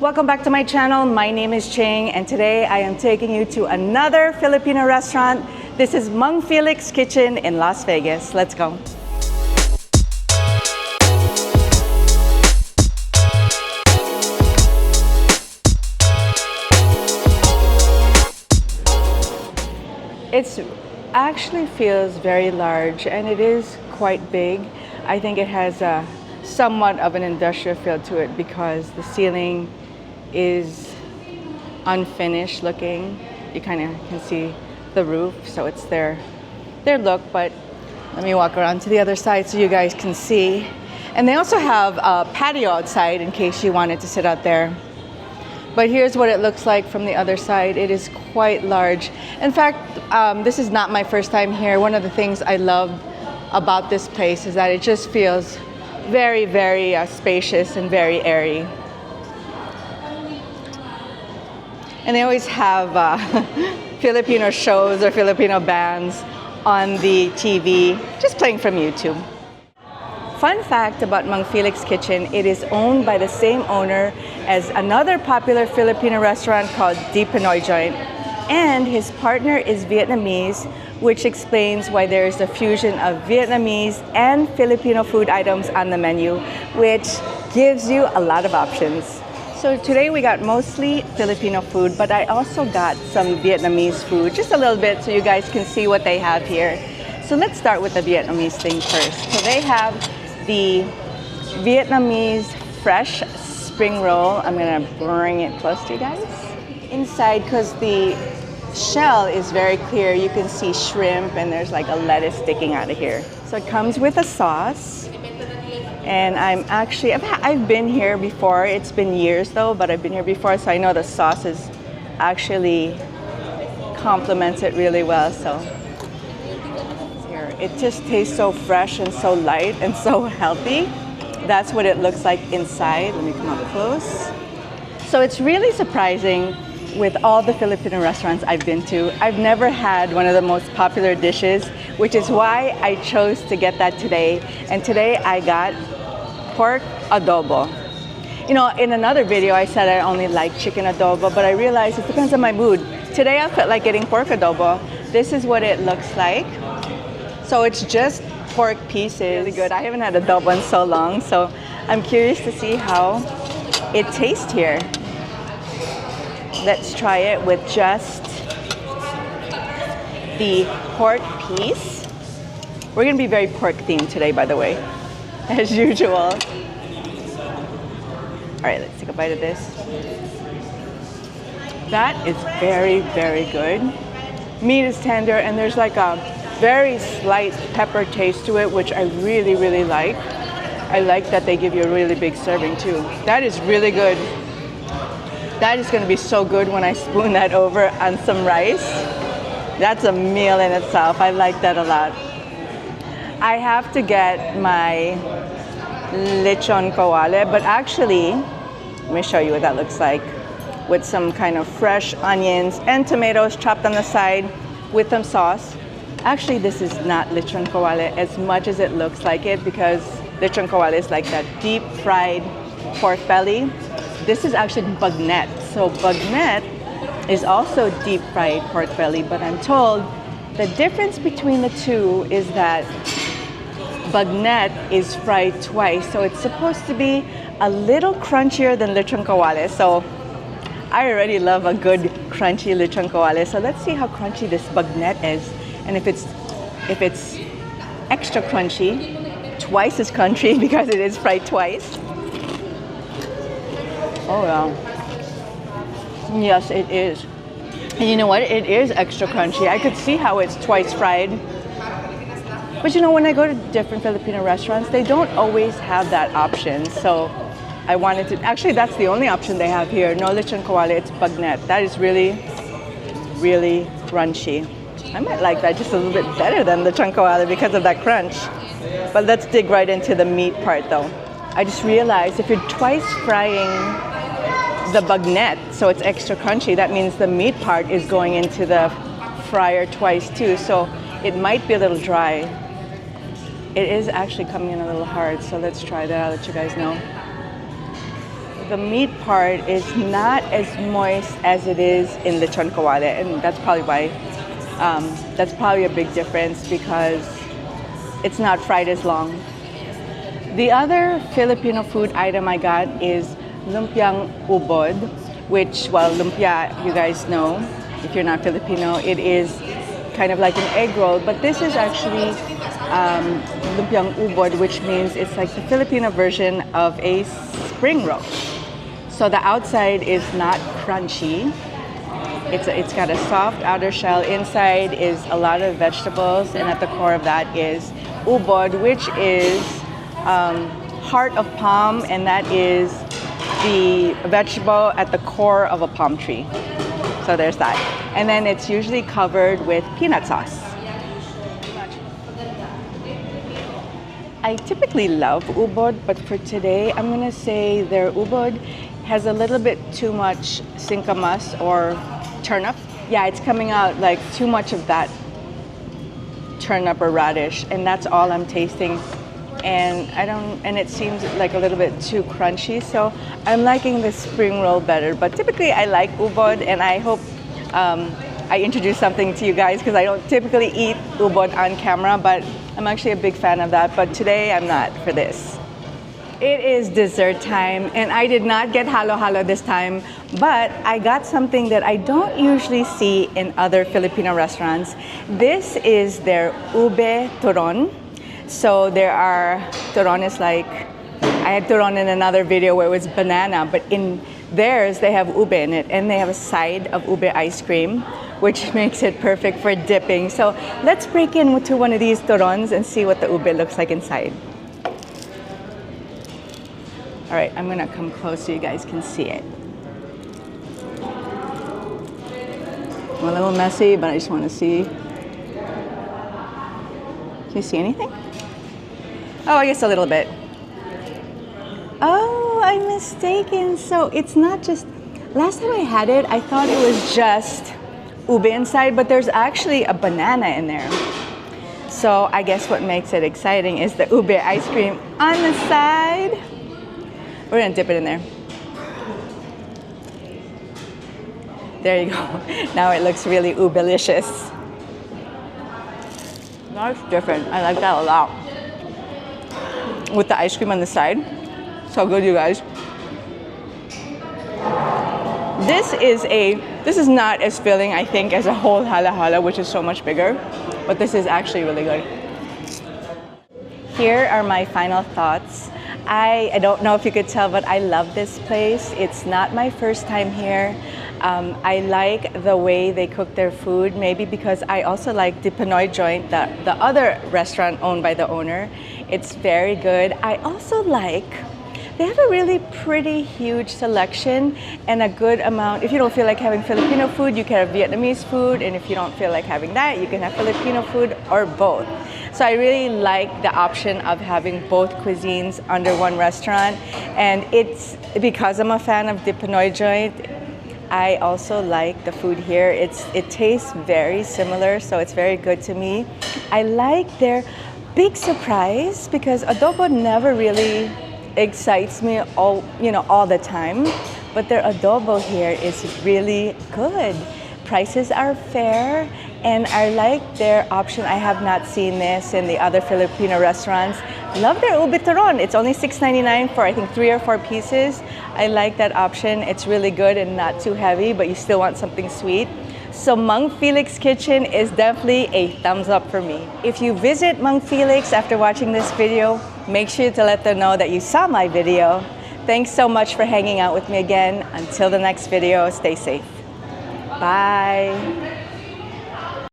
Welcome back to my channel. My name is Ching, and today I am taking you to another Filipino restaurant. This is Mang Felix Kitchen in Las Vegas. Let's go. It actually feels very large, and it is quite big. I think it has somewhat of an industrial feel to it because the ceiling is unfinished looking. You kind of can see the roof, so it's their look. But let me walk around to the other side so you guys can see. And they also have a patio outside in case you wanted to sit out there. But here's what it looks like from the other side. It is quite large. In fact, this is not my first time here. One of the things I love about this place is that it just feels very, very spacious and very airy. And they always have Filipino shows or Filipino bands on the TV, just playing from YouTube. Fun fact about Mang Felix Kitchen, it is owned by the same owner as another popular Filipino restaurant called The Pinoy Joint. And his partner is Vietnamese, which explains why there is a fusion of Vietnamese and Filipino food items on the menu, which gives you a lot of options. So today we got mostly Filipino food, but I also got some Vietnamese food, just a little bit so you guys can see what they have here. So let's start with the Vietnamese thing first. So they have the Vietnamese fresh spring roll. I'm gonna bring it close to you guys. Inside, because the shell is very clear, you can see shrimp and there's like a lettuce sticking out of here. So it comes with a sauce. And I've been here before. It's been years though, but I've been here before, so I know the sauce is actually complements it really well. So here, it just tastes so fresh and so light and so healthy. That's what it looks like inside. Let me come up close. So it's really surprising with all the Filipino restaurants I've been to. I've never had one of the most popular dishes, which is why I chose to get that today. And today I got pork adobo. You know, in another video I said I only like chicken adobo, but I realized it depends on my mood. Today I felt like getting pork adobo. This is what it looks like. So it's just pork pieces. Really good. I haven't had adobo in so long, so I'm curious to see how it tastes here. Let's try it with just the pork piece. We're gonna be very pork themed today, by the way, as usual. All right, let's take a bite of this. That is very, very good. Meat is tender and there's like a very slight pepper taste to it, which I really, really like. I like that they give you a really big serving too. That is really good. That is going to be so good when I spoon that over on some rice. That's a meal in itself. I like that a lot. I have to get my lechon kawale, but actually, let me show you what that looks like. With some kind of fresh onions and tomatoes chopped on the side with some sauce. Actually, this is not lechon kawale as much as it looks like it, because lechon kawale is like that deep fried pork belly. This is actually bagnet. So bagnet is also deep fried pork belly, but I'm told the difference between the two is that bagnet is fried twice. So it's supposed to be a little crunchier than lechon kawale. So I already love a good crunchy lechon kawale. So let's see how crunchy this bagnet is. And if it's extra crunchy, twice as crunchy because it is fried twice. Oh wow. Yes, it is. And you know what? It is extra crunchy. I could see how it's twice fried. But you know, when I go to different Filipino restaurants, they don't always have that option. So I wanted to, actually that's the only option they have here. No lechon kawale, it's bagnet. That is really, really crunchy. I might like that just a little bit better than the lechon kawale because of that crunch. But let's dig right into the meat part though. I just realized if you're twice frying the bagnet, so it's extra crunchy, that means the meat part is going into the fryer twice too, so it might be a little dry. It is actually coming in a little hard, so let's try that. I'll let you guys know. the meat part is not as moist as it is in lechon kawale, and that's probably why. That's probably a big difference because it's not fried as long. The other Filipino food item I got is lumpiang ubod, which, well, lumpia, you guys know, if you're not Filipino, it is kind of like an egg roll, but this is actually lumpiang ubod, which means it's like the Filipino version of a spring roll. So the outside is not crunchy. It's got a soft outer shell. Inside is a lot of vegetables, and at the core of that is ubod, which is heart of palm, and that is the vegetable at the core of a palm tree. So there's that. And then it's usually covered with peanut sauce. I typically love ubod, but for today, I'm gonna say their ubod has a little bit too much singkamas or turnip. Yeah, it's coming out like too much of that turnip or radish, and that's all I'm tasting. And it seems like a little bit too crunchy, so I'm liking the spring roll better. But typically I like ubod, and I hope I introduce something to you guys because I don't typically eat ubod on camera, but I'm actually a big fan of that. But today I'm not for this. It is dessert time, and I did not get halo-halo this time, but I got something that I don't usually see in other Filipino restaurants. This is their ube turon. So there are, turon is like, I had turon in another video where it was banana, but in theirs they have ube in it, and they have a side of ube ice cream, which makes it perfect for dipping. So let's break into one of these turons and see what the ube looks like inside. All right, I'm gonna come close so you guys can see it. I'm a little messy, but I just wanna see. Can you see anything? Oh, I guess a little bit. Oh, I'm mistaken. So it's not just, last time I had it, I thought it was just ube inside, but there's actually a banana in there. So I guess what makes it exciting is the ube ice cream on the side. We're gonna dip it in there. There you go. Now it looks really ube-licious. That's different. I like that a lot. With the ice cream on the side. So good, you guys. This is not as filling, I think, as a whole halo-halo, which is so much bigger. But this is actually really good. Here are my final thoughts. I don't know if you could tell, but I love this place. It's not my first time here. I like the way they cook their food, maybe because I also like the Pinoy joint, the other restaurant owned by the owner. It's very good. I also like, they have a really pretty huge selection and a good amount. If you don't feel like having Filipino food, you can have Vietnamese food. And if you don't feel like having that, you can have Filipino food or both. So I really like the option of having both cuisines under one restaurant. And it's because I'm a fan of the Pinoy joint, I also like the food here. It tastes very similar, so it's very good to me. I like their big surprise because adobo never really excites me all the time, but their adobo here is really good. Prices are fair, and I like their option. I have not seen this in the other Filipino restaurants. Love their ube turon. It's only $6.99 for I think 3 or 4 pieces. I like that option. It's really good and not too heavy, but you still want something sweet. So Mang Felix Kitchen is definitely a thumbs up for me. If you visit Mang Felix after watching this video, make sure to let them know that you saw my video. Thanks so much for hanging out with me again. Until the next video, stay safe. Bye.